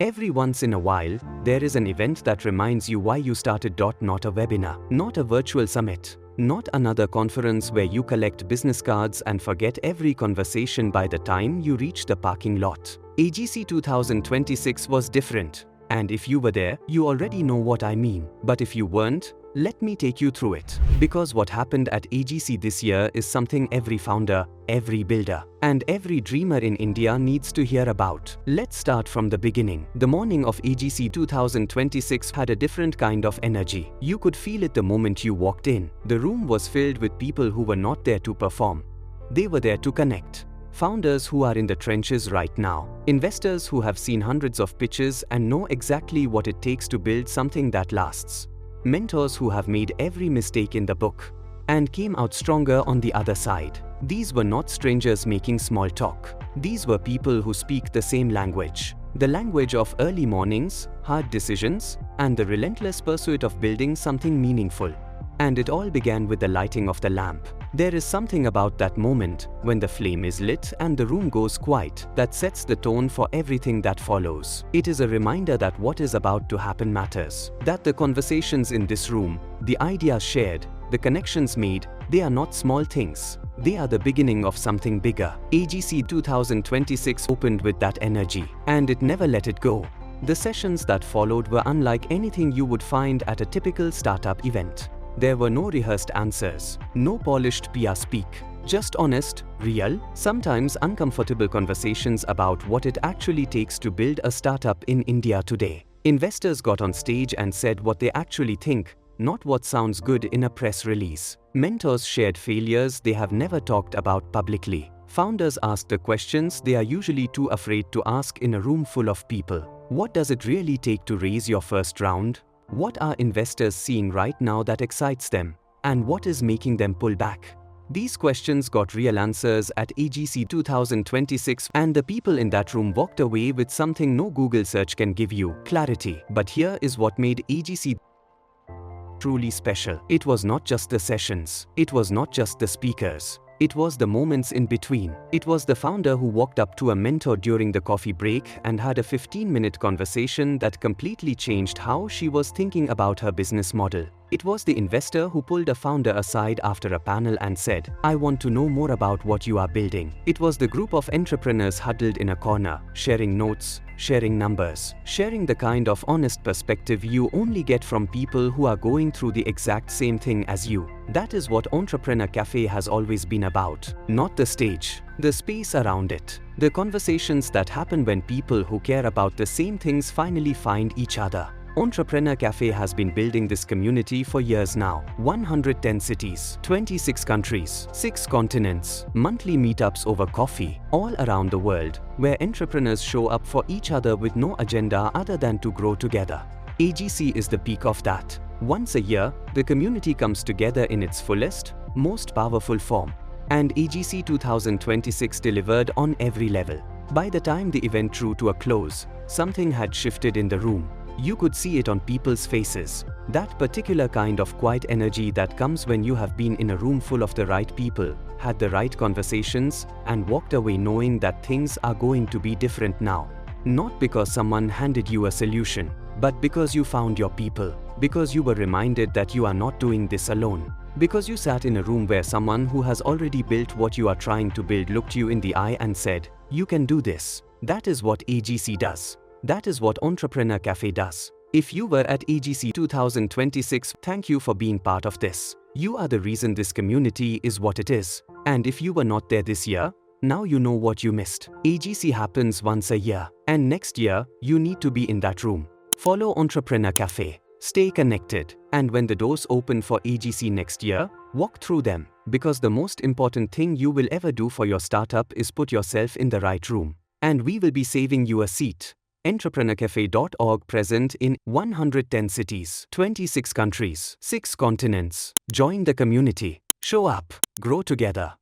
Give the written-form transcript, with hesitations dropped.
Every once in a while, there is an event that reminds you why you started. Not a webinar, not a virtual summit, not another conference where you collect business cards and forget every conversation by the time you reach the parking lot. AGC 2026 was different. And if you were there, you already know what I mean. But if you weren't, let me take you through it. Because what happened at AGC this year is something every founder, every builder, and every dreamer in India needs to hear about. Let's start from the beginning. The morning of AGC 2026 had a different kind of energy. You could feel it the moment you walked in. The room was filled with people who were not there to perform. They were there to connect. Founders who are in the trenches right now. Investors who have seen hundreds of pitches and know exactly what it takes to build something that lasts. Mentors who have made every mistake in the book and came out stronger on the other side. These were not strangers making small talk. These were people who speak the same language. The language of early mornings, hard decisions, and the relentless pursuit of building something meaningful. And it all began with the lighting of the lamp. There is something about that moment, when the flame is lit and the room goes quiet, that sets the tone for everything that follows. It is a reminder that what is about to happen matters. That the conversations in this room, the ideas shared, the connections made, they are not small things. They are the beginning of something bigger. AGC 2026 opened with that energy, and it never let it go. The sessions that followed were unlike anything you would find at a typical startup event. There were no rehearsed answers, no polished PR speak, just honest, real, sometimes uncomfortable conversations about what it actually takes to build a startup in India today. Investors got on stage and said what they actually think, not what sounds good in a press release. Mentors shared failures they have never talked about publicly. Founders asked the questions they are usually too afraid to ask in a room full of people. What does it really take to raise your first round? What are investors seeing right now that excites them? And what is making them pull back? These questions got real answers at AGC 2026, and the people in that room walked away with something no Google search can give you: clarity. But here is what made AGC truly special. It was not just the sessions. It was not just the speakers. It was the moments in between. It was the founder who walked up to a mentor during the coffee break and had a 15-minute conversation that completely changed how she was thinking about her business model. It was the investor who pulled a founder aside after a panel and said, "I want to know more about what you are building." It was the group of entrepreneurs huddled in a corner, sharing notes, sharing numbers, sharing the kind of honest perspective you only get from people who are going through the exact same thing as you. That is what Entrepreneur Cafe has always been about. Not the stage, the space around it. The conversations that happen when people who care about the same things finally find each other. Entrepreneur Cafe has been building this community for years now. 110 cities, 26 countries, 6 continents, monthly meetups over coffee, all around the world, where entrepreneurs show up for each other with no agenda other than to grow together. AGC is the peak of that. Once a year, the community comes together in its fullest, most powerful form. And AGC 2026 delivered on every level. By the time the event drew to a close, something had shifted in the room. You could see it on people's faces. That particular kind of quiet energy that comes when you have been in a room full of the right people, had the right conversations, and walked away knowing that things are going to be different now. Not because someone handed you a solution, but because you found your people. Because you were reminded that you are not doing this alone. Because you sat in a room where someone who has already built what you are trying to build looked you in the eye and said, "You can do this." That is what AGC does. That is what Entrepreneur Cafe does. If you were at AGC 2026, thank you for being part of this. You are the reason this community is what it is. And if you were not there this year, now you know what you missed. AGC happens once a year, and next year, you need to be in that room. Follow Entrepreneur Cafe. Stay connected. And when the doors open for AGC next year, walk through them. Because the most important thing you will ever do for your startup is put yourself in the right room. And we will be saving you a seat. EntrepreneurCafe.org, present in 110 cities, 26 countries, 6 continents. Join the community. Show up. Grow together.